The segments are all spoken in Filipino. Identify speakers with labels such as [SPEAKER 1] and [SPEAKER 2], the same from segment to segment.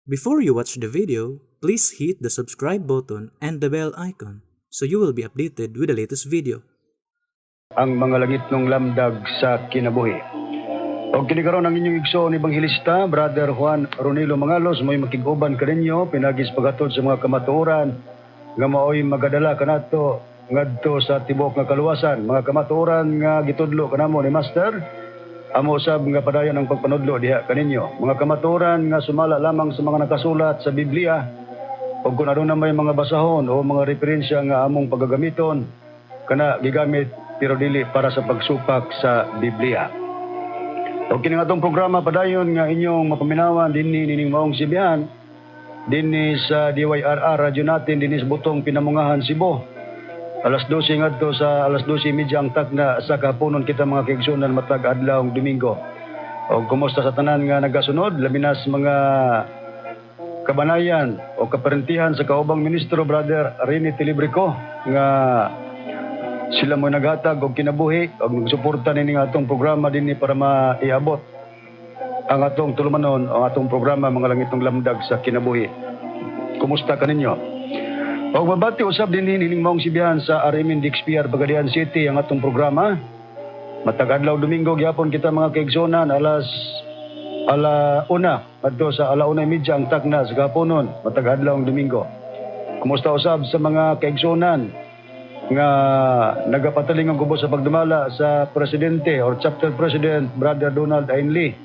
[SPEAKER 1] Before you watch the video, please hit the subscribe button and the bell icon so you will be updated with the latest video.
[SPEAKER 2] Ang mga langit ng lamdag sa kinabuhi. O kinikaroon ang inyong igsoon Ebanghilista, Brother Juan Ronilo Mangalos, mo'y makiguban ka ninyo, pinagis pagatod sa mga kamatuoran, nga mao'y magadala kanato ngadto sa tibok nga kaluwasan. Mga kamatuoran nga gitudlo kanamo ni Master, amo usab nga padayon ang pagpanudlo diha kaninyo. Mga kamatuoran nga sumala lamang sa mga nakasulat sa Biblia, o kung ano na may mga basahon o mga referensya nga among pagagamiton, kana gigamit pero dili para sa pagsupak sa Biblia. O kini nga itong programa padayon nga inyong mapaminawan dinhi nining maong sibihan, dinhi sa DYRR radyo natin dinhi sa Butong Pinamungahan, Cebu. Alas 12 ngadto sa alas 12:30 ang tagna sa kahaponon kita mga kaigsunan matag adlawng Domingo. O kumusta sa tanan nga nagasunod, labi na sa mga kabanayan o kaparentihan sa kaubang ministro Brother Rene Tilibrico nga sila mo naghatag og kinabuhi og nagsuporta nini nga atong programa dinhi para maiabot ang atong tulumanon o atong programa mga langit ng lamdag sa kinabuhi. Kumusta kaninyo? Og babati usab dinhi nining maong sibihan sa Arimin Dixpiar, Pagadian City ang atong programa. Matag adlaw Domingo gyapon kita mga kaigsonan alauna adto sa alauna:30 ang tagna sa gaponon matag adlaw Domingo. Kumusta usab sa mga kaigsonan nga nagapataling ang kubo sa pagdumala sa presidente or chapter president Brother Donald Ainley.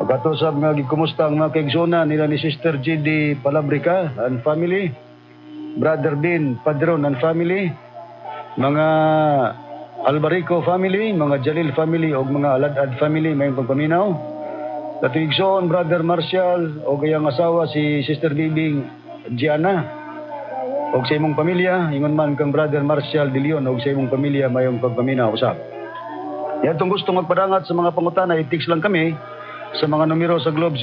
[SPEAKER 2] Pagkatosab nga gikumusta ang mga kaigsonan nila ni Sister G.D. Palabrica and family, Brother Ben Padron and family, mga Albarico family, mga Jalil family o mga Aladad family may pagpaminaw. Katuigsoon Brother Marcial o gayang asawa si Sister Bibing Gianna og sa imong pamilya, ingon man kang Brother Marcial De Leon og sa imong pamilya mayong pagpaminaw usab. Yatong gusto magpadangat sa mga pangutana, i-text lang kami sa mga numero sa Globe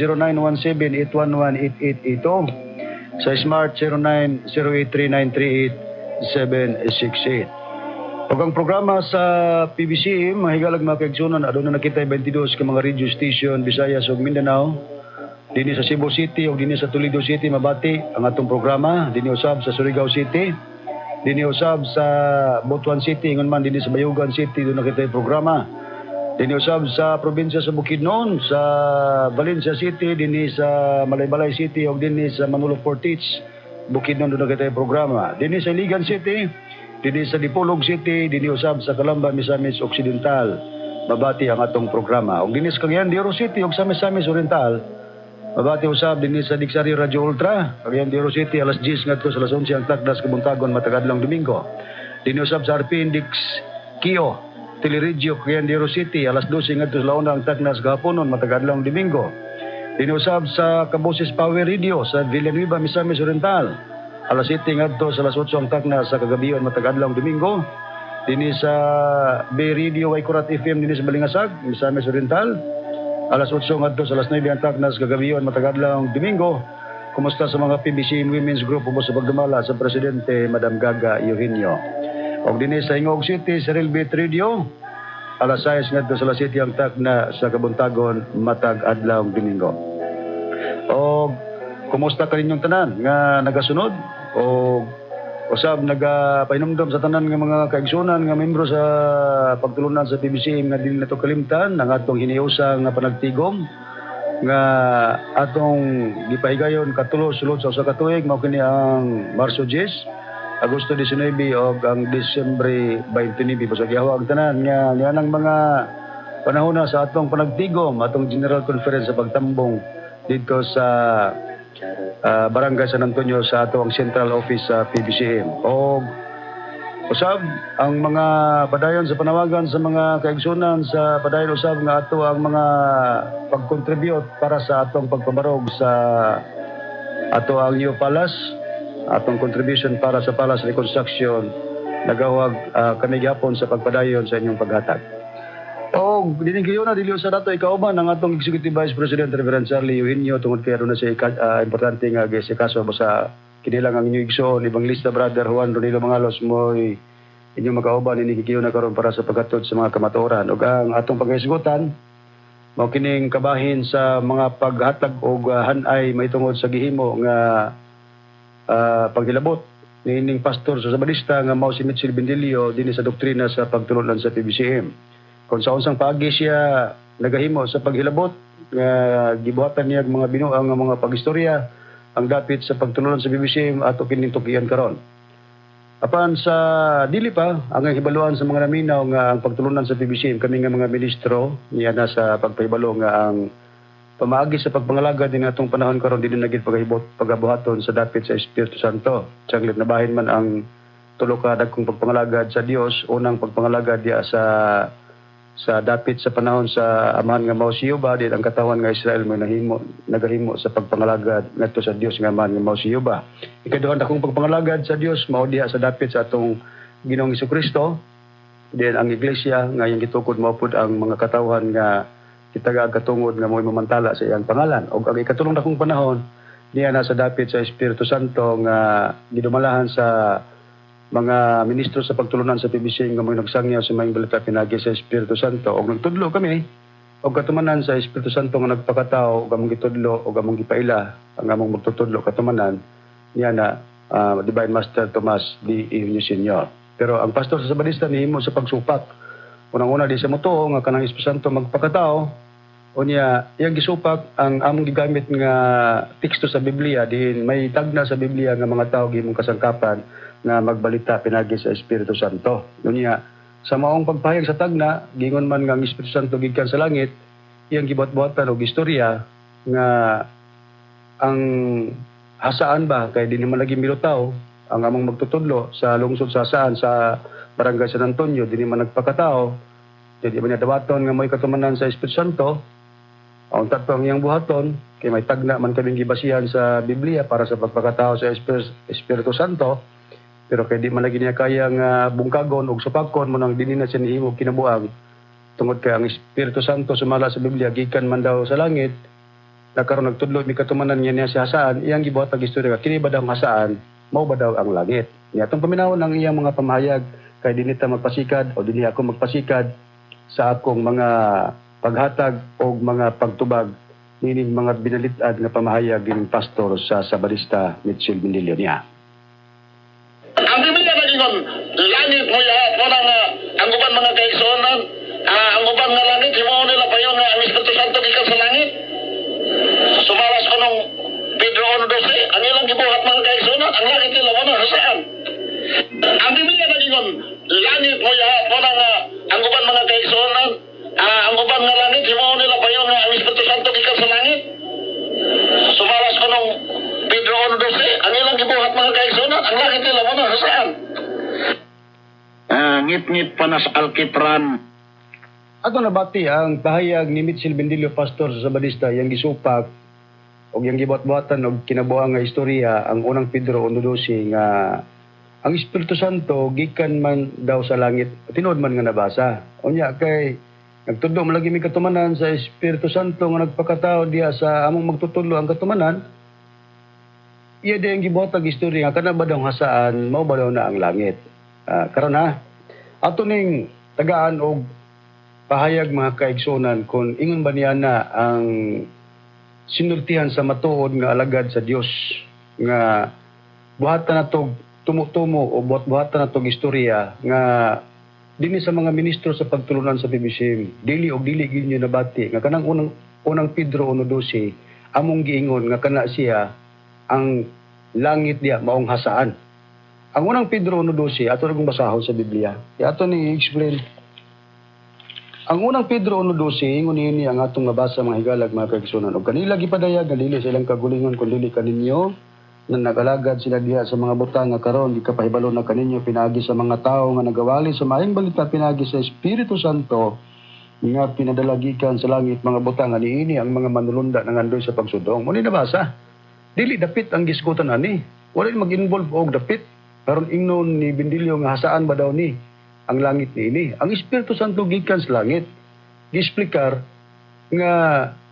[SPEAKER 2] 0917-811-8882, sa Smart 09083938-768. Og ang programa sa PBC, mahigalag mga kaigsunan, aduna nakita 22 ka mga radio station Visayas ug Mindanao. Dini sa Cebu City o dini sa Toledo City mabati ang atong programa. Dini usab sa Surigao City, dini usab sa Butuan City, ingon man dini sa Bayugan City doon nakita yung programa. Dini usab sa probinsya sa Bukidnon, sa Valencia City, dini sa Malaybalay City o dini sa Manolo Portage, Bukidnon doon nakita yung programa. Dini sa Iligan City, dini sa Dipolog City, dini usab sa Calamba, Misamis Occidental mabati ang atong programa. O dini sa Cagayan de Oro City o sa Misamis Oriental mabati usab dinhi sa Diksaryo Radio Ultra, Cagayan de Oro City, alas 10 ngadto sa alas 11 ang tagdas kabuntagon matag adlawng Domingo. Dinhi usab sa Arpin Dix Kio, Teleregio, Cagayan de Oro City, alas 12 ngadto sa launa ang tagdas gahaponon matag adlawng Domingo. Dinhi usab sa Kaboses Power Radio sa Villanueva, Misamis Oriental, alas 7 ngadto sa alas 8 ang tagnas sa kagabion matag adlawng Domingo. Dinhi sa Bay Radio Waikurat FM dinhi sa Balingasag, Misamis Oriental, alas 8 ngadto sa alas 9 ang tagnas kagabion matagadlawng Domingo. Kumusta sa mga PBC Women's Group ubos sa pagdumala sa Presidente Madam Gaga Eugenio. Og dinhi sa Ingog City sa Rilbit Radio, alas 6 ngadto sa alas 7 ang tagna sa kabuntagon matag adlawng Domingo. Og kumusta kaninyong tanan nga nagasunod o usab nagapahinumdom sa tanan nga mga kaigsunan nga membro sa pagtulunan sa PBC nga dili nato kalimtan ang atong hiniusang nga panagtigom nga atong gipahigayon katulo sulod sa usa ka tuig mao kini ang Marso 10, Agosto 19 ug ang Disyembre 29 pasag gihawag tanan nga nianang mga panahon na sa atong panagtigom atong General Conference sa pagtambong dito sa Barangay San Antonio sa ato ang Central Office sa PBCM. O usab ang mga padayon sa panawagan sa mga kaigsunan sa padayon usab nga ato ang mga pag-contribute para sa atong pagpabarog sa ato ang new palace, atong contribution para sa palace reconstruction nagawag kami gihapon sa pagpadayon sa inyong paghatag. O dining kayo na dili sa dato ikauban ang atong Executive Vice President Reverend Charlie Eugenio tungod kay na sa importante nga gisikaso sa kinilang ang inyong igsoon Ebanghilista Brother Juan Ronilo Mangalos mo'y inyong makauban ini kayo na karon para sa paghatod sa mga kamatuoran ug ang atong paghisgutan mao kining kabahin sa mga paghatag og hanay mahitungod sa gihimo nga paghilabot niining pastor sa Sabadista nga mao si Mitchell Bendilio dinhi sa doktrina sa pagtulon sa PBCM. Kung sa unsang paagi siya nagahimo sa paghilabot nga gibuhatan niya mga binuang nga mga pagistorya ang dapit sa pagtulon sa PBCM ato kining tukian karon. Apan sa dili pa ang hibaluan sa mga naminaw nga ang pagtulunan sa PBCM kami nga mga ministro niya na sa pagpahibalo nga ang pamaagi sa pagpangalagad din atong panahon karon dinhi nagid pagabuhaton sa dapit sa Espiritu Santo. Sanglit na bahin man ang tulo ka dagkong pagpangalagad sa Dios, unang pagpangalagad diya sa dapit sa panahon sa amahan nga mao si Yuba, di ang katawan nga Israel mo nagahimo sa pagpangalagad ngadto sa Dios nga amahan nga mao si Yuba. Ikaduha dakong pagpangalagad sa Dios mao diha sa dapit sa atong Ginoong Hesukristo. Then ang iglesia nga iyang gitukod mao pud ang mga katawan nga kitagag katungod nga mo'y mamantala sa iyang pangalan. O ang ikatulong dakong panahon diha na sa dapit sa Espiritu Santo nga gidumalahan sa mga ministro sa pagtulunan sa PBC nga mga nagsangyaw sa mga balita pinagi sa Espiritu Santo o nagtudlo kami o katumanan sa Espiritu Santo nga nagpakatao o among gitudlo o among gipaila ang among magtutudlo katumanan niya na Divine Master Tomas D. Iño Sr. Pero ang pastor sa Sabadista nihimo sa pagsupak unang-una di sa moto nga kanang Espiritu Santo magpakatao o niya iyang gisupak ang among gigamit nga teksto sa Biblia diin may tagna sa Biblia nga mga tao gihimong kasangkapan na magbalita pinagi sa Espiritu Santo. Dunya, sa maong pagpahayag sa tagna, gingon man nga ang Espiritu Santo gikan sa langit, iyang gibuhat-buhatan og istorya nga ang hasaan ba kay dinhi man lagi milutaw ang among magtutudlo sa lungsod sa hasaan sa Barangay San Antonio dinhi man nagpakatao. Jadi man dawaton nga mo'y katumanan sa Espiritu Santo. Ang tatlo ang iyang buhaton kay may tagna man kaming gibasihan sa Biblia para sa pagpakatao sa Espiritu Santo. Pero kay di man lagi niya kaya nga bungkagon og supakon mo nang dinhi na siya nihimo kinabuang tungod kay ang Espiritu Santo sumala sa Biblia gikan man daw sa langit nagkaroon nagtudlo mi katumanan niya sa hasaan iyang gibuhat og istorya kini ba daw ang hasaan mao ba daw ang langit niya atong paminawon ang iyang mga pamahayag kay dinhi ta magpasikad o dinhi ako magpasikad sa akong mga paghatag o mga pagtubag nining mga binalitad nga pamahayag gining pastor sa Sabadista Mitchell Bendilio niya.
[SPEAKER 3] Ang Biblia nagingon, langit mo ya, ang uban mga kaigsuonan, ang uban nga langit, himuon nila pa yun nga ang Espiritu Santo gikan sa langit. Sumalas ko nung Pedro 1:12, ang ilang gibuhat mga kaigsuonan, ang langit nila mo na saan. Ang Biblia nagingon, langit mo ya, ang uban mga kaigsuonan, ang uban nga langit, himuon nila pa yun nga ang Espiritu Santo gikan sa langit. Sumalas ko nung Pedro 1:12, ang ilang gibuhat mga kaigsuonan, ang langit nila mo na saan. Ngit-ngit pa na sa alkitran.
[SPEAKER 2] Ato nabati ang pahayag ni Mitchell Bendilio pastor sa Sabadista yang gisupak o yang gibuhat-buhatan og kinabuang nga istorya ang unang Pedro 1:12 nga ang Espiritu Santo gikan man daw sa langit tinuod man nga nabasa. Unya kay nagtudlo man lagi mi katumanan sa Espiritu Santo nga nagpakatao diha sa among magtutudlo ang katumanan. Iya din gibuhat og istorya nga kana ba daw hasaan mao ba daw na ang langit. Karon ha ato ning tagaan og pahayag mga kaigsuonan kung ingon ba niya na ang sinultihan sa matuod nga alagad sa Dios nga buhatan natog tumutumo o buhat-buhatan natog istorya nga dinhi sa mga ministro sa pagtulunan sa PBC dili og dili gid niyo nabati nga kanang unang Pedro 1:12 among giingon nga kana siya ang langit diya maong hasaan. Ang unang Pedro 1:12 ato nagong basahon sa Biblia. Ato ni explain. Ang unang Pedro 1:12 ingon niini ang atong nabasa mga higalag mga kaigsuonan og kanila gipadayag nga dili silang kagulingon kun dili kaninyo na nagalagad sila diha sa mga butang nga karon gikapahibalo na kaninyo pinaagi sa mga tawo nga nagawali sa maayong balita pinaagi sa Espiritu Santo nga pinadalagikan sa langit mga butang nga niini ang mga manulunda nga andoy sa pagsudong. Muni nabasa. Dili dapit ang gisgutan ani. Wala mag-involve og dapit. Karon ingnon ni Bendilio nga hasaan ba daw ni ang langit niini. Ang Espiritu Santo gikan sa langit. Gisplikar nga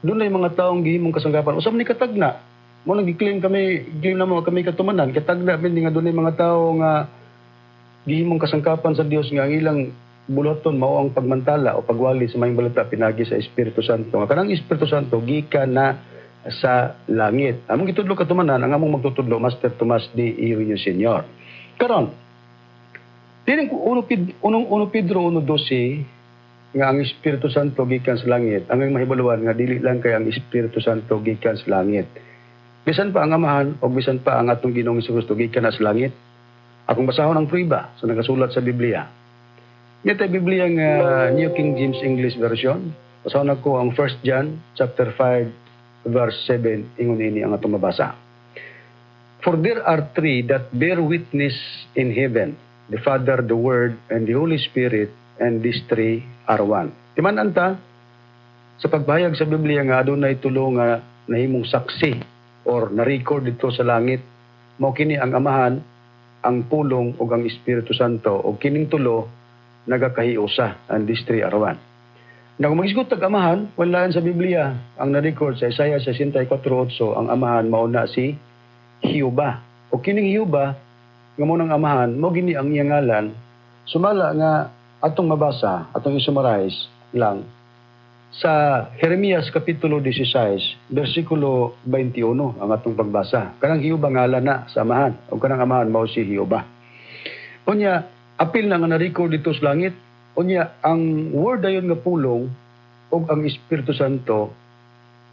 [SPEAKER 2] dunay mga taong gihimong kasangkapan. Usa man ni katagna. Mo nang gi-claim na mo kami katumanan katagna bin nga dunay mga tao nga gihimong kasangkapan sa Dios nga ang ilang buluhaton mao ang pagmantala o pagwali sa maayong balita pinagi sa Espiritu Santo. Nga kanang Espiritu Santo gikan na sa langit. Among gitudlo katumanan ang among magtutudlo Master Tomas D. Irinyo Sr. Karon, dining 1 Pedro 1:12 nga ang Espiritu Santo gikan sa langit. Ang mahibaluan nga dili lang kay ang Espiritu Santo gikan sa langit. Bisan pa ang Amahan o bisan pa ang atong Ginoong Hesus gikan na sa langit. Akong basahon ang prueba sa nagasulat sa Biblia. Ito ay Biblia nga New King James English Version. Basahon ako ang 1 John chapter 5 verse 7 ingon ini ang atong mabasa. For there are three that bear witness in heaven, the Father, the Word, and the Holy Spirit, and these three are one. Timan-an ta sa pagbahayag sa Biblia nga adunay tulo nga nahimong saksi or na-record dito sa langit. Mao kini ang Amahan, ang Pulong ug ang Espiritu Santo ug kining tulo nagakahiusa, and these three are one. Na kung mag-isgot tag Amahan, walaan sa Biblia ang na-record sa Isaiah 64:8 ang Amahan mauna si Hiyuba. O kining Hiyuba nga mo ng Amahan mo gini ang iyang ngalan sumala nga atong mabasa, atong isummarize lang sa Jeremias kapitulo 16 bersikulo 21 ang atong pagbasa. Kanang Hiyuba ngalan na sa Amahan o kanang Amahan mao si Hiyuba. Unya apil na nga na-record dito sa langit. Unya ang word ayon nga Pulong o ang Espiritu Santo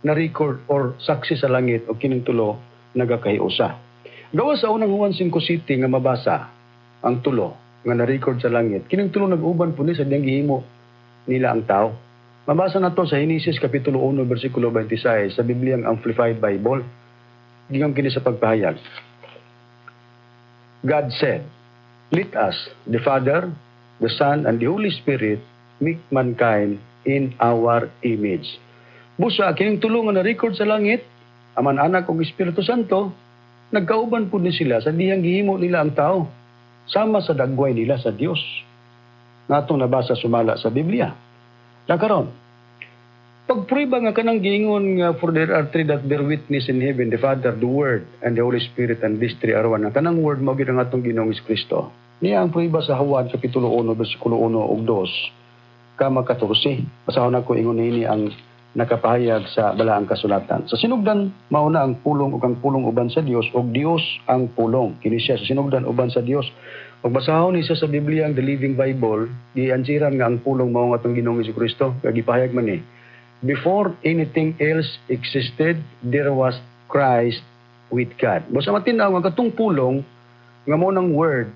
[SPEAKER 2] na-record or saksi sa langit o kining tulo nagakahiusa. Gawa sa unang Juan 5:7 nga mabasa ang tulo nga na-record sa langit. Kining tulo nag-uban po ni sa diyang gihimo nila ang tao. Mabasa na to sa Genesis kapitulo 1 bersikulo 26 sa Bibliang Amplified Bible. Gingon kini sa pagpahayag. God said, "Let us, the Father, the Son, and the Holy Spirit, make mankind in our image." Busa, kining tulo nga na-record sa langit, Aman Anak ug Espiritu Santo, nagkauban po ni sila sa dihang gihimo nila ang tao, sama sa dagway nila sa Dios. Natong nabasa sumala sa Biblia. Nakaron, pagprueba nga kanang giingon nga for there are three that bear witness in heaven, the Father, the Word, and the Holy Spirit, and these three are one. Ang kanang word mao gid ang atong Ginoong Kristo. Niya ang prueba sa Juan kapitulo 1 bersikulo 1 ug 2 kama 14. Basahon ako ingon ini ang nakapahayag sa balaang kasulatan. Sa sinugdan mauna ang pulong ug ang pulong uban sa Dios ug Dios ang pulong. Kini siya sa sinugdan uban sa Dios. Ug basahon ni siya sa Biblia ang The Living Bible, giansiran nga ang pulong mao nga atong Ginoong Kristo. Kag gipahayag man ni, before anything else existed, there was Christ with God. Basta matinaw nga katong pulong nga mo ng word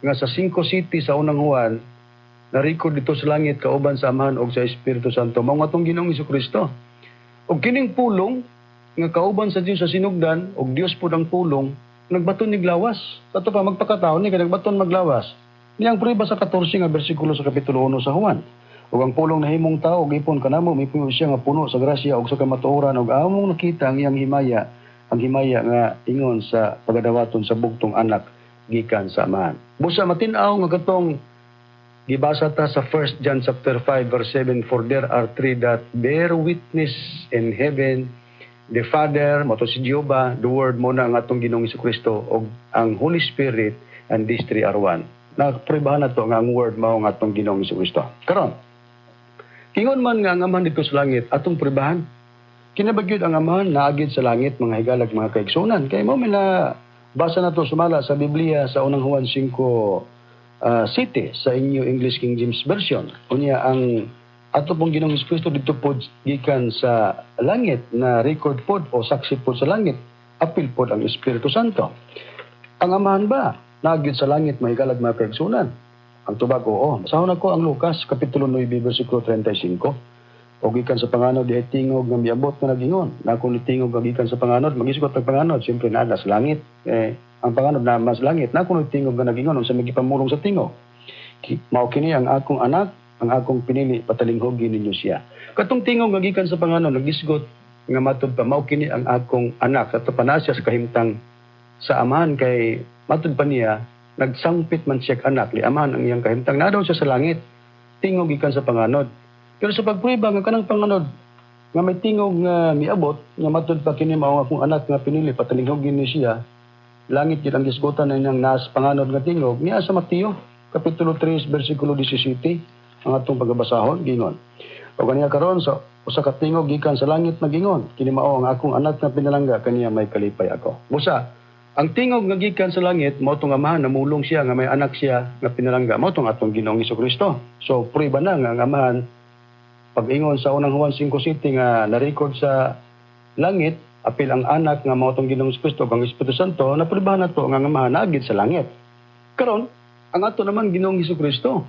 [SPEAKER 2] nga sa 5 city sa unang Juan na-record dito sa langit kauban sa Amahan o sa Espiritu Santo. Mao nga atong Ginoong Kristo. Og kining pulong nga kauban sa Dios sa sinugdan og Dios pud ang pulong nagbaton nig lawas. Kato pa magpakataon ni kay nagbaton maglawas. Niyang prueba sa 14 nga bersikulo sa kapitulo 1 sa Juan. Ug ang pulong nahimong tao ug ipon kanamo mipuyo siya nga puno sa grasya ug sa kamatuoran ug among nakita ang iyang himaya, ang himaya nga ingon sa pagadawaton sa bugtong anak gikan sa Amahan. Busa matin-aw nga katong gibasa ta sa 1 John chapter 5 verse 7, for there are three that bear witness in heaven, the Father, moto si Jehovah, the Word mo na ang atong Ginoong Kristo o ang Holy Spirit, and these three are one. Nagprubahan na to nga ang Word mao nga atong Ginoong Kristo. Karon, kingon man nga ang Amahan dito sa langit atong prubahan. Kinabagyod ang Amahan naagid sa langit mga higalag mga kaigsunan. Kay mo na basa na to sumala sa Biblia sa unang Juan 5 city sa inyo English King James Version. Unya ang ato pong Ginoong Kristo dito po gikan sa langit na record po o saksi po sa langit, apil po ang Espiritu Santo. Ang Amahan ba naagid sa langit mahigalag mga kaigsunan? Ang tubag oo. Basahon ako ang Lucas kapitulo 9 bersikulo 35. O gikan sa panganod di tingog nga miabot nga nagingon. Na kung tingog nga gikan sa panganod, mag-isgot ang panganod, siyempre naada sa langit. Ang panganod na mas langit, na kung tingog nga nagingon, sa magipamulong sa tingog. Mao kini ang akong anak, ang akong pinili, patalinghogin ninyo siya. Katong tingog nga gikan sa panganod, nagisgot nga matud pa, mao kini ang akong anak. Sa panasya sa kahimtang sa Amahan kay matud pa niya, nagsangpit man siya anak, li Amahan ang iyang kahimtang. Na daw siya sa langit, tingog gikan sa panganod. Pero sa pagprueba nga kanang panganod nga may tingog nga miabot nga matud pa kini mao akong anak nga pinili patalinghogin ni siya, langit gid ang gisgotan niyang nas panganod nga tingog niya sa Mateo kapitulo 3 bersikulo 17. ang atong pagabasahon gingon. O kaniya karon sa usa ka tingog gikan sa langit nagingon, kini mao ang akong anak nga pinalangga, kaniya may kalipay ako. Busa, ang tingog nga gikan sa langit mao tong amahan, namulong siya nga may anak siya nga pinalangga, mao tong atong Ginoong Hesukristo. So prueba na nga ang amahan pag-ingon sa unang Juan 5:7 nga na-record sa langit, apil ang anak nga mao tong Ginoong Hesukristo kang Espiritu Santo, na prubahan nato nga ang amahan naagid sa langit. Karon, ang ato naman Ginoong Hesukristo,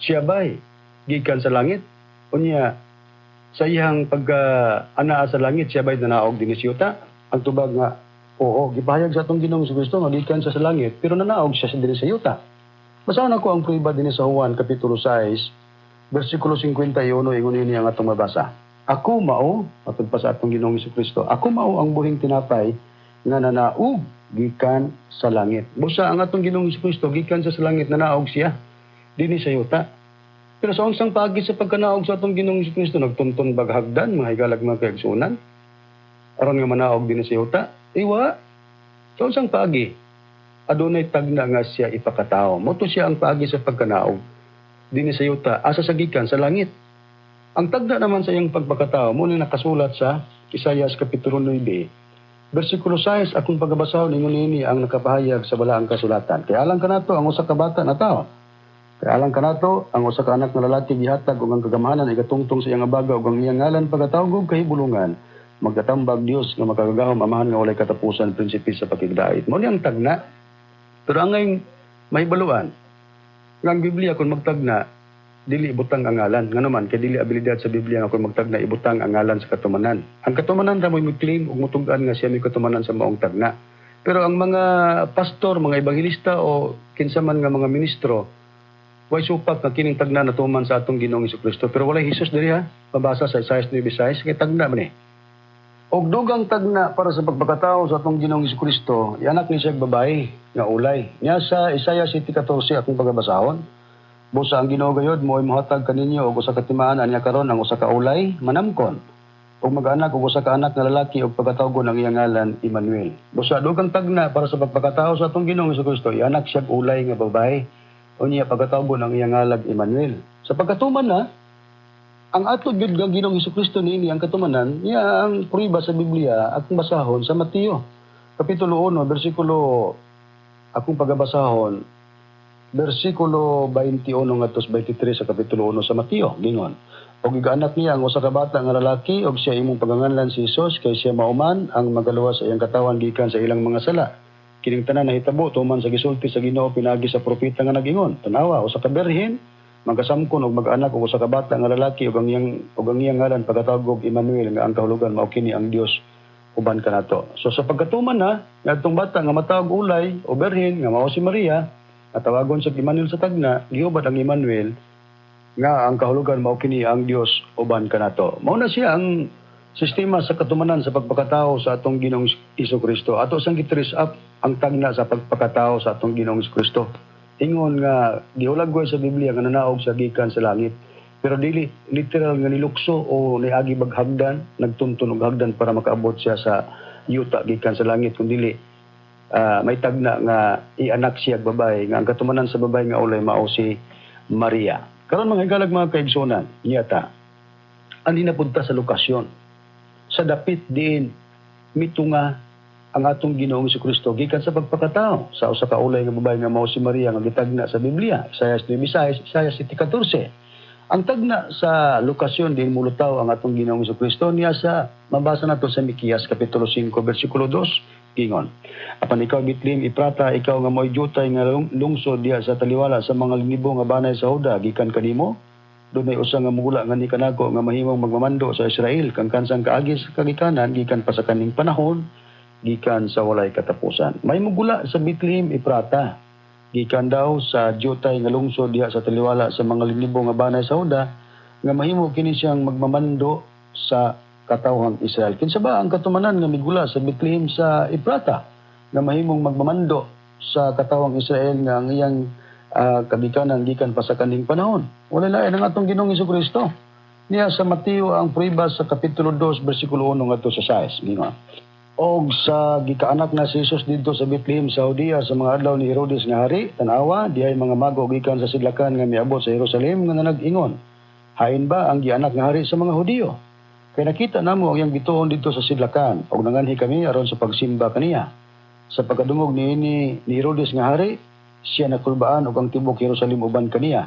[SPEAKER 2] siya bay gikan sa langit. Unya sa iyang pagka-anaa sa langit, siya ba'y nanaog din sa yuta? Ang tubag nga, oo, gipahayag sa atong Ginoong Hesukristo nga gikan siya sa langit, pero nanaog siya din sa yuta. Basahan ako ang prueba din sa Juan Kapitulo 6, versikulo 51, ingon ini ang atong mabasa. Ako mao, atong pa sa atong Ginoong Hesukristo, ako mao ang buhing tinapay nga nanaog gikan sa langit. Busa ang atong Ginoong Hesukristo, gikan siya sa langit, nanaog siya din sa yuta. Pero sa unsang pagi sa pagkanaog sa atong Ginoong Hesukristo, nagtuntun baghagdan, mga higalag mga kaigsunan, aron nga manaog din sa yuta. Iwa, sa unsang pagi, adunay tagna nga siya ipakatao. Moto siya ang pagi sa pagkanaog din sa yuta, asa sa gikan sa langit. Ang tagna naman sa iyang pagpakatao, muna nakasulat sa Isaias Kapitulo 9, versikulo 6, akong pagabasahon, ingon ini ang nakapahayag sa balaang kasulatan. Kaya alang ka nato ang usa ka bata na tao. Kaya alang ka nato, ang usa ka anak na lalaki gihatag ug ang kagamahanan ay katungtong sa iyang abaga ug ang iyang ngalan pagkatawag og kahibulungan. Magkatambag Dios nga makagagahom amahan nga walay katapusan, prinsipe sa pakigdait. Mao ni ang tagna. Pero ang ngayon mahibaluan, nga ang Biblia kung magtagna, dili ibutang ang ngalan. Nga naman, kay dili abilidad sa Biblia nga kung magtagna, ibutang ang ngalan sa katumanan. Ang katumanan ra mo'y claim ug mutugan nga siya may katumanan sa maong tagna. Pero ang mga pastor, mga ebanghilista o kinsaman nga mga ministro, way supak nga kining tagna natuman sa atong Ginoong Hesukristo. Pero walay Hesus diri ha. Pabasa sa Isaias 9:6 kay tagna man ni. Og dugang tagna para sa pagpakatao sa atong Ginoong Hesukristo, ianak ni siya babae nga ulay. Nya sa Isaias 7:14 akong pagabasahon. Busa ang Ginoo gayod mo'y mohatag kaninyo og usa ka timaan anya karon ang usa ka ulay manamkon. Og mag-anak og usa ka anak nga lalaki og pagkatawgon ang iyang ngalan Emmanuel. Busa dugang tagna para sa pagpakatao sa atong Ginoong Hesukristo, ianak siya ulay nga babae. O niya pagkatawgon ang iyang ngalan Emmanuel. Sa pagkatuman na, ang ato gyud nga Ginoong Hesukristo niini ang katumanan, niya ang prueba sa Biblia akong basahon sa Mateo Kapitulo 1, versikulo akong pagabasahon, versikulo 21 ngadto 23 sa Kapitulo 1 sa Mateo, gingon. Og igaanak niya ang usa ka bata nga lalaki og siya imong paganganlan si Jesus kay siya mauman ang magaluwas sa iyang katawan gikan sa ilang mga sala. Kining tanan nahitabo tuman sa gisulti sa Ginoo pinagi sa propeta nga nagingon. Tanawa usa ka berhen magasamkon og mag-anak og usa ka bata nga lalaki og ang iyang ngalan pagkatawag og Emmanuel nga ang kahulugan mao kini ang Dios uban kanato. So sa pagkatuman na ngadtong bata nga matawag ulay o berhen nga mao si Maria, natawagon sa Emmanuel sa tagna, gihubad ang Emmanuel nga ang kahulugan mao kini ang Dios uban kanato. Mao na siya ang sistema sa katumanan sa pagpakatao sa atong Ginoong Hesukristo. Ato sang gitris up ang tagna sa pagpakatao sa atong Ginoong Hesukristo. Ingon nga gihulagway sa Biblia nga nanaog sa gikan sa langit. Pero dili literal nga nilukso o niagi baghagdan, nagtuntun og hagdan para makaabot siya sa yuta gikan sa langit, kun dili may tagna nga ianak siya babae nga ang katumanan sa babae nga ulay mao si Maria. Karon mga higalag mga kaigsunan, niyata ani napunta sa lokasyon sa dapit diin mitunga ang atong Ginoong Hesukristo gikan sa pagpakatao sa usa ka ulay nga babae nga mao si Maria nga gitagna sa Biblia, Isaias 9:6, Isaias 7:14. Ang tagna sa lokasyon din mulutaw ang atong Ginoong Hesukristo niya sa mabasa nato sa Mikias Kapitulo 5 versikulo 2 gingon. Apan ikaw Bitlim Iprata, ikaw nga mo'y jutay nga lungsod diha sa taliwala sa mga linibo nga banay sa Huda gikan kanimo. Dunay usa nga mugula nga ni kanako nga mahimong magmamando sa Israel kang kansang kaagis kagikanan gikan pa sa kaning panahon gikan sa walay katapusan. May mugula sa Bethlehem Eprata gikan daw sa jutay nga lungsod diha sa taliwala sa mga linibo nga banay sa Huda nga mahimo kini siyang magmamando sa katawhang Israel. Kinsa ba ang katumanan nga migula sa Bethlehem sa Eprata nga mahimong magmamando sa katawhang Israel nga ang iyang kagikanan gikan pa sa kaning panahon? Wala lain ang atong Ginoong Hesukristo. Niya sa Mateo ang prueba sa Kapitulo 2 versikulo 1 ngadto sa 6 gingon. Og sa gikaanak na si Jesus dito sa Bethlehem sa Judea sa mga adlaw ni Herodes nga hari, tanawa diay mga mago gikan sa sidlakan nga miabot sa Jerusalem nga nag-ingon, hain ba ang gianak nga hari sa mga Hudiyo? Kaya nakita namo ang iyang bituon dito sa sidlakan og nanganhi kami aron sa pagsimba kaniya. Sa pagkadungog ni Herodes nga hari, siya nakulbaan og ang tibok Jerusalem uban kaniya.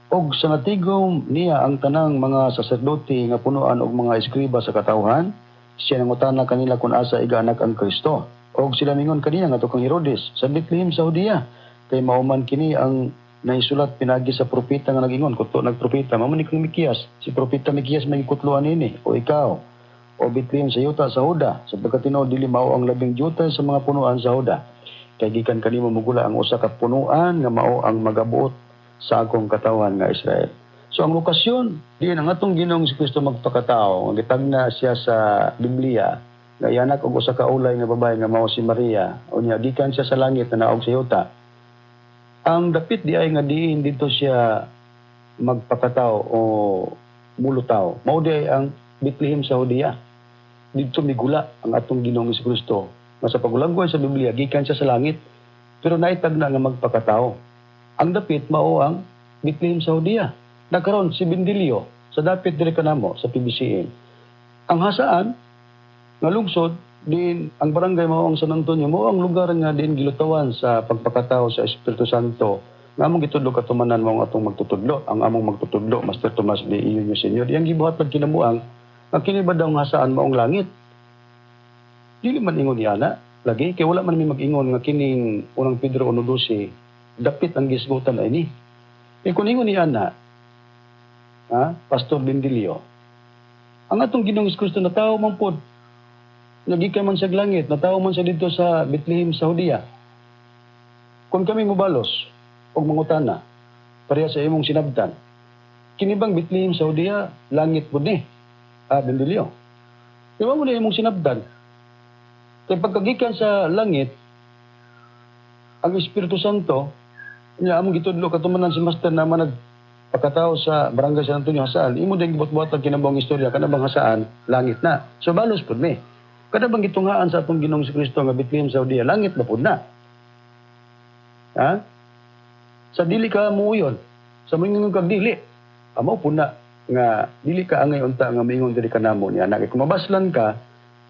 [SPEAKER 2] Og sa natigom niya ang tanang mga saserdote nga punuan og mga eskriba sa katawhan, siya nangutana kanila kung asa igaanak ang Kristo. Og sila mingon kaniya nga tukang Herodes sa Bethlehem sa Judea. Kay mauman kini ang naisulat pinagi sa propeta nga nag-ingon, kuto nagpropeta, mamani kang Mikiyas, si propeta Mikiyas may kutluan ini, o ikaw, o Bethlehem sa yuta sa Huda, sapagkat tinuod dili mao ang labing yuta sa mga punuan sa Huda. Kay gikan kanimo mugula ang usa ka punuan nga mao ang magabuot sa akong katawan nga Israel. So ang lokasyon, diin ang atong Ginoong si Kristo magpakatao, ang gitagna siya sa Biblia, nga ianak og usa ka ulay nga babae nga mao si Maria, o niya gikan siya sa langit na naog sa yuta. Ang dapit di ay nga diin dito siya magpakatao o mulutaw. Mao di ay ang Bethlehem sa Judea. Dito migula ang atong Ginoong si Kristo. Nga sa pagulanggoy sa Biblia, gikan siya sa langit, pero naitagna nga magpakatao. Ang dapit mao ang Bethlehem sa Judea. Nagkaroon si Bendilio sa dapit diri kanamo sa PBCN. Ang hasaan nga lungsod din ang barangay mao ang San Antonio mao ang lugar nga din gilutawan sa pagpakatao sa Espiritu Santo. Nga among gitudlo katumanan mao ang atong magtutudlo. Ang among magtutudlo Master Tomas de Iño Senior yang gibuhat pag kinamuang ang kini ba daw nga hasaan maong langit. Dili man ingon ana lagi kay wala man mi mag-ingon nga kining unang Pedro 1:12 dapit ang gisgutan ay ni. Kung ingon ni ana Pastor Bendilio, ang atong Ginoong Kristo na tao man pod, nagikan man sa langit, na tao man sa dito sa Bethlehem sa Judea. Kung kami mubalos o mangutana, pareha sa imong sinabtan, kinibang Bethlehem sa Judea, langit pod ni, Bendilio. Di ba mo na imong sinabtan? Kaya pagkagikan sa langit, ang Espiritu Santo, niya among gitudlo katumanan si Master na manag pagkatao sa Barangay San Antonio hasaan, imo din gibot-buhat ang kinabang istorya, kanabang hasaan, langit na. So balos po mi. Kanabang gitungaan sa atong Ginoong Kristo nga Bethlehem sa Judea, langit na po na. Sa dili ka muuyon, sa mingon kag dili, amo po na nga dili ka angay unta nga maingon diri kanamo niya. Kung mabaslan ka,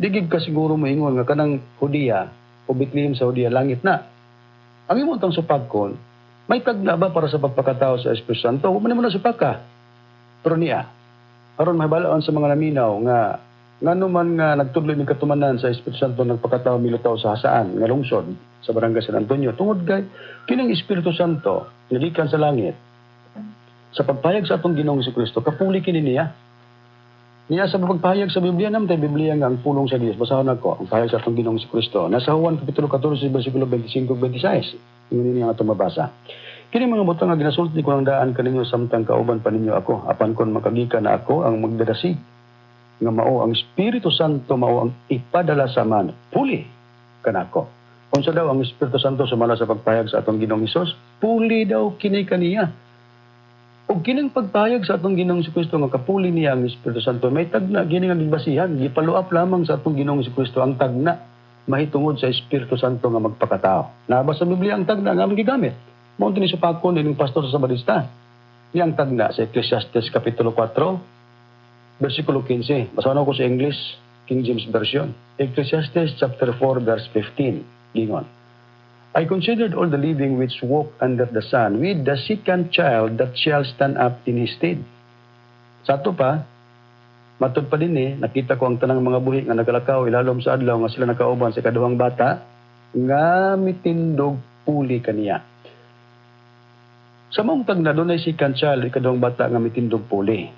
[SPEAKER 2] digig ka siguro maingon nga kanang Judea o Bethlehem sa Judea, langit na. Ang imong tang supagkon, may tagna ba para sa pagpakatao sa Espiritu Santo? Huwag mo na supaka. Pero niya, aron mahibalaan sa mga naminaw nga naman nga nagtudloy ng katumanan sa Espiritu Santo nagpakatao milutaw sa hasaan nga lungsod sa Barangay San Antonio. Tungod kay kining Espiritu Santo nilikan sa langit. Sa pagpayag sa atong Ginoong si Kristo, kapuli kini niya. Niya sa pagpahayag sa Biblia naman tayo Biblia nga ang pulong sa Diyos. Basahan ako ang pahayag sa atong Ginoong si Kristo. Nasa Juan Kapitulo 14, versikulo 25-26. Yun niya nga itong mabasa. Kini mga butang nga ginasulti ko ang daan kaninyo samtang kauban pa ninyo ako. Apan kon makagika na ako ang magdadasig. Nga mao ang Espiritu Santo mao ang ipadala sa man. Puli kanako. Unsa daw ang Espiritu Santo sumala sa pagpahayag sa atong Ginoong Hesus? Puli daw kini kaniya. Og kining pagpahayag sa atong Ginoong Kristo nga kapuli niya ang Espiritu Santo, may tagna gini nga gigbasihan, gipaluap lamang sa atong Ginoong Kristo ang tagna mahitungod sa Espiritu Santo nga magpakatao. Nabasa sa Biblia ang tagna nga gigamit. Mao ni supakon ning pastor sa Sabarista. Niyang tagna sa Ecclesiastes Kapitulo 4, versikulo 15. Basahan ko sa English, King James Version. Ecclesiastes chapter 4, verse 15. Gingon. I considered all the living which walk under the sun, with the second child that shall stand up in his stead. Sa ato pa, matod pa din nakita ko ang tanang mga buhi nga nagalakaw ilalom sa adlaw nga sila nakauban sa kaduhang bata nga mitindog puli kaniya. Sa maong tagna doon ay second child ikaduhang bata nga mitindog puli.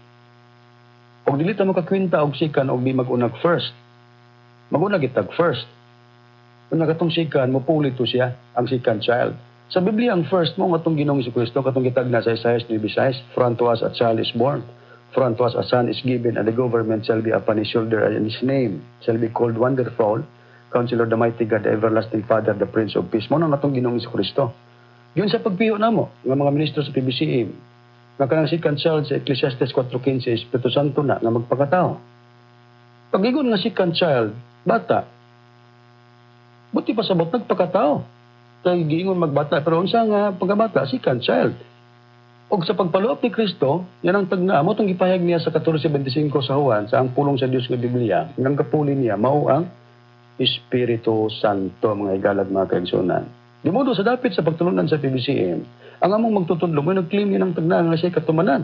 [SPEAKER 2] Og dili ta makakwenta og second og di mag-unag first. Mag-unag itag first. Kung nagatong second mo puli to siya ang second child. Sa Biblia ang first mo nga atong Ginoong Kristo katong gitagna sa Isaiah 9:6, "For unto us a child is born, for unto us a son is given, and the government shall be upon his shoulder, and his name shall be called Wonderful, Counselor, the Mighty God, the Everlasting Father, the Prince of Peace." Mo nang atong Ginoong Kristo. Yun sa pagpiho namo nga mga ministro sa PBCM, nga kanang second child sa Ecclesiastes 4:15, Espiritu Santo na nga magpakatao. Pag-ingon nga second child, bata, Buti pa sabot nagpakatao. Kay giingon magbata pero unsa nga pagkabata second child. Og sa pagpaluop ni Kristo, yan ang tagna mo tong gipahayag niya sa 14:25 sa Juan sa ang pulong sa Dios nga Biblia. Ang kapuli niya mao ang Espiritu Santo, mga higalag mga kaigsunan. Di modo sa dapit sa pagtulunan sa PBCM, ang among magtutudlo mo nag-claim yan ang tagnaan nga siya katumanan.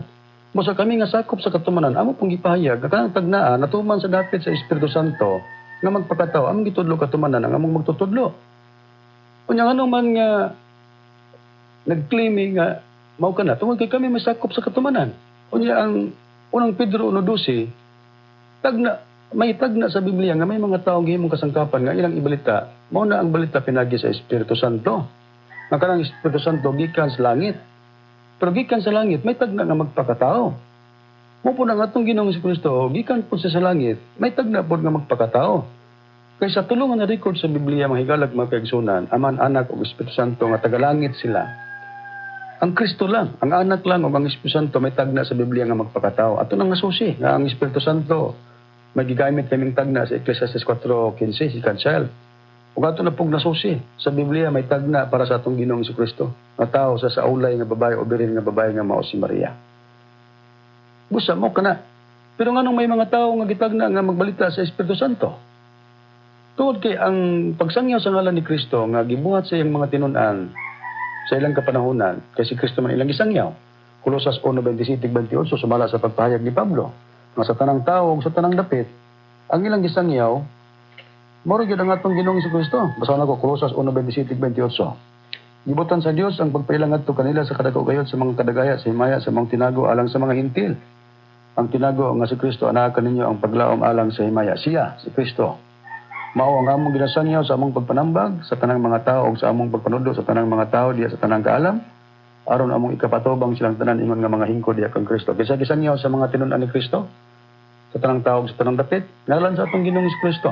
[SPEAKER 2] Mo sa kami nga sakop sa katumanan, amo pong gipahayag nga kanang tagnaan natuman sa dapit sa Espiritu Santo nga magpakataw among gitudlo katumanan ang among magtutudlo. Unya nga man nga nag-claim nga mao kana tungod kay kami masakop sa katumanan. Unya ang unang Pedro 1:12 may tagna sa Biblia nga may mga taong gihimong kasangkapan nga ilang ibalita, mao na ang balita pinagi sa Espiritu Santo. Ang kanang Espiritu Santo gikan sa langit. Pero gikan sa langit may tagna nga magpakatao. Mo po na nga itong Ginoong Kristo gikan po sa langit, may tagna po nga magpakatao. Kaya sa tulungan na record sa Biblia mga higalag mga kaigsunan, Aman, Anak ug Espiritu Santo nga tagalangit sila. Ang Kristo lang, ang anak lang o ang Espiritu Santo may tagna sa Biblia nga magpakatao. Ato nang nasusi nga ang Espiritu Santo may gigamit kaming tagna sa Ecclesiastes 4:15, second child. Ug ato na pug nasusi sa Biblia may tagna para sa atong Ginoong Kristo. Nga tao sa saulay nga babae o biril nga babae nga mao si Maria. Busa mo kana. Pero nganong may mga tao nga gitagna nga magbalita sa Espiritu Santo? Tungod kay ang pagsangyaw sa ngalan ni Kristo nga gibuhat sa iyang mga tinun-an sa ilang kapanahunan, kay si Kristo man ilang isangyaw. Kolosas 1:27-28 sumala sa pagpahayag ni Pablo, nga sa tanang tao ug sa tanang dapit, ang ilang gisangyaw, moro gyud ang atong Ginoong Kristo. Basahan ako Kolosas 1:27-28. Gibutan sa Dios ang pagpailang adto kanila sa kadagayot sa mga kadagaya sa himaya sa mga tinago alang sa mga hintil. Ang tinago nga si Kristo anaa kaninyo ang paglaom alang sa himaya. Siya, si Kristo. Mao ang among ginasangyaw sa among pagpanambag sa tanang mga tao ug sa among pagpanudo sa tanang mga tao diya sa tanang kaalam aron among ikapatubang silang tanan ingon nga mga hingkod diya kang Kristo. Kaysa gisangyaw sa mga tinun-an ni Kristo sa tanang tao ug sa tanang dapit ngalan sa atong Ginoong Kristo.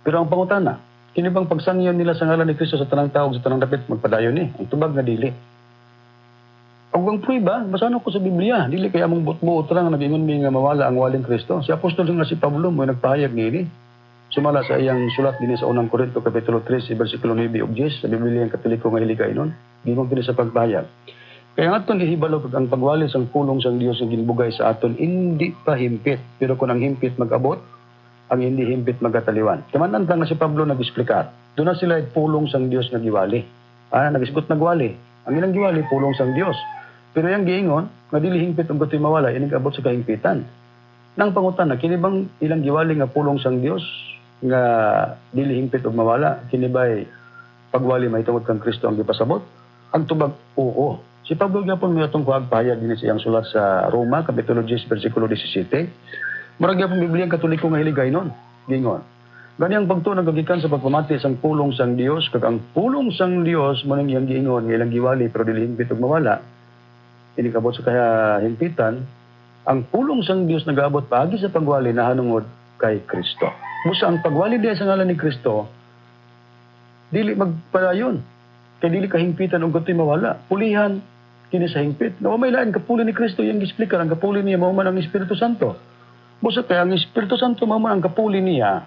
[SPEAKER 2] Pero ang pangutana, kini bang pagsangyaw nila sa ngalan ni Kristo sa tanang tao ug sa tanang dapit magpadayon ni? Ang tubag nga dili. Ug ang prueba, basahan ko sa Biblia, dili kay among butbuot ra nga nagingon mi nga mawala ang waling Kristo. Si apostol nga si Pablo mo nagpahayag niini. Sumala sa iyang sulat din sa unang Korinto kapitulo 3 versikulo 9 ug 10 sa Biblia ang Katoliko nga hiligaynon, gingog din sa pagbayag. Kaya aton gihibalo ang pagwali sang pulong sang Dios nga ginbugay sa aton hindi pa himpit, pero kung ang himpit mag-abot, ang hindi himpit magataliwan. Kamanan lang nga si Pablo nag-explicar. Doon na sila pulong sang Dios nga giwali. Nag-isgot nagwali. Ang ilang giwali pulong sang Dios. Pero yang giingon nga dili himpit ug gatoy mawala, inig abot sa kahimpitan. Nang pangutana, kini bang ilang giwali nga pulong sang Dios nga dili hingpit og mawala kini bay pagwali may tungod kang Kristo ang gipasabot? Ang tubag oo. Si Pablo gyapon may atong pagpahayag dinhi sa iyang sulat sa Roma kapitulo 10 bersikulo 17. Murag gyapon Biblia ang Katoliko nga hiligaynon. Gingon. Gani ang pagtuo nagagikan sa pagpamati sang pulong sang Dios kag ang pulong sang Dios mo nang iyang giingon nga ilang giwali pero dili hingpit og mawala. Ini kabot sa kaya hingpitan. Ang pulong sang Dios nagaabot paagi sa pagwali nahanungod kay Kristo. Busa ang pagwali diya sa ngalan ni Kristo, dili magpadayon. Kaya dili kahingpitan o gato'y mawala. Pulihan, kini sa hingpit. Na may lain, kapuli ni Kristo, yung explicar, ang kapuli niya, mauman ang Espiritu Santo. Busa kaya ang Espiritu Santo, mauman ang kapuli niya,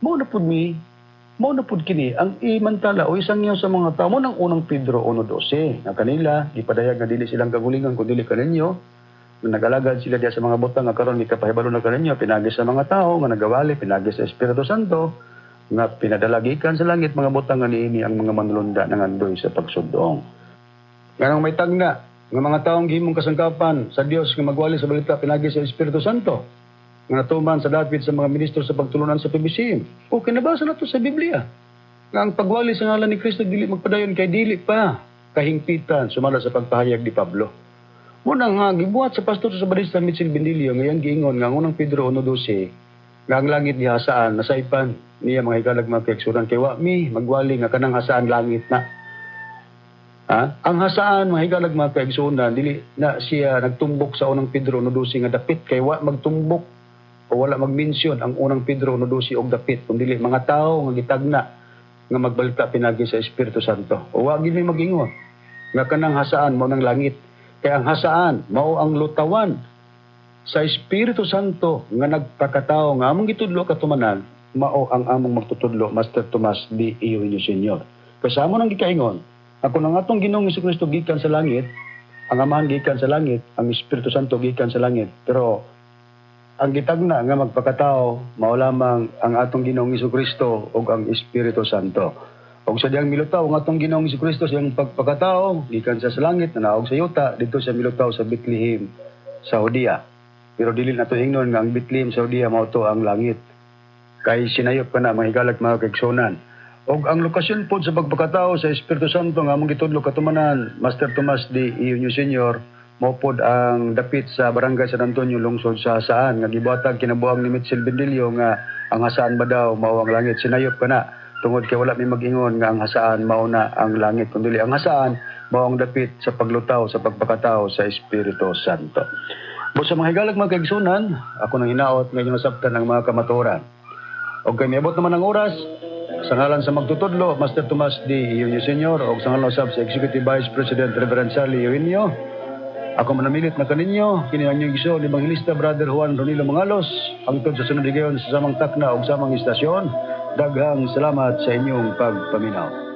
[SPEAKER 2] mao na pud kini, ang imantala o isang niya sa mga tao, mo ng unang Pedro 1:12, na kanila, ipadayag na dili silang kagulingan, kung dili kaninyo, nag-alagad sila diya sa mga butang nga karon mikapahibalo na kaninyo pinagi sa mga tao nga nagawali pinagi sa Espiritu Santo nga pinadalagikan sa langit mga butang nga niini ang mga manlunda nga andoy sa pagsudong. Ganang may tagna nga mga taong gihimong kasangkapan sa Dios nga magwali sa balita pinagi sa Espiritu Santo nga natuman sa dapit sa mga ministro sa pagtulunan sa PBCM. O kinabasa na to sa Biblia. Nga ang pagwali sa ngalan ni Kristo dili magpadayon kay dili pa kahingpitan sumala sa pagpahayag ni Pablo. Muna nga, gibuhat sa pastor sa Barista Mitchell Bendilio, ngayon giingon nga unang Pedro 1:12, nga ang langit ni hasaan, nasaipan niya mga higalag mga kaigsunan, kay mi, magwali nga kanang hasaan langit na. Ang hasaan, mga higalag mga kaigsunan, dili na siya nagtumbok sa unang Pedro 1:12 nga dapit, kay magtumbok o wala mag-mention ang unang Pedro 1:12 og dapit, kung dili mga tao nga gitagna nga magbalita pinagi sa Espiritu Santo. O wag gini mag-ingon nga kanang hasaan mo ng langit. Kaya ang hasaan, mao ang lutawan sa Espiritu Santo nga nagpakatao nga among gitudlo katumanan mao ang among magtutudlo, Master Tomas D. Iuño Sr. Kasamo nang gikaingon, ako nang atong Ginoong Jesucristo gikan sa langit, ang Amahan gikan sa langit, ang Espiritu Santo gikan sa langit. Pero ang gitagna nga magpakatao mao lamang ang atong Ginoong Jesucristo ug ang Espiritu Santo. Og sa diyang milutaw ang atong Ginoong Jesucristo siyang pagpakatao gikan sa langit na naog sa yuta dito sa milutaw sa Bethlehem sa Judea. Pero dili nato ingnon nga ang Bethlehem sa Judea mao to ang langit. Kay sinayop pa na mahigalak mga kaigsunan. Og ang lokasyon pod sa pagpakatao sa Espiritu Santo nga among gitudlo katumanan, Master Tomas D. Iuño Sr., mao pod ang dapit sa Barangay San Antonio, lungsod sa Hasaan nga gibuhatag kinabuang ni Mitchell Bendilio nga ang Hasaan ba daw mao ang langit. Sinayop pa na tungod kay wala may mag-ingon nga ang Hasaan mao na ang langit, kundi ang Hasaan mao ang dapit sa paglutaw sa pagpakatao sa Espiritu Santo. But sa mga higalag mga kaigsunan, ako nang hinaot nga inyong nasabtan ang mga kamatuoran. O kay miabot naman ang oras, sa ngalan sa magtutudlo, Master Tomas D. Iuño Sr. o sa ngalan usab sa Executive Vice President Reverend Sally Eugenio, ako manamilit na kaninyo, kini ang inyong iso ni Evangelista Brother Juan Ronilo Mangalos, hangtod sa sunod higayon sa samang takna o samang istasyon. Daghang salamat sa inyong pagpaminaw.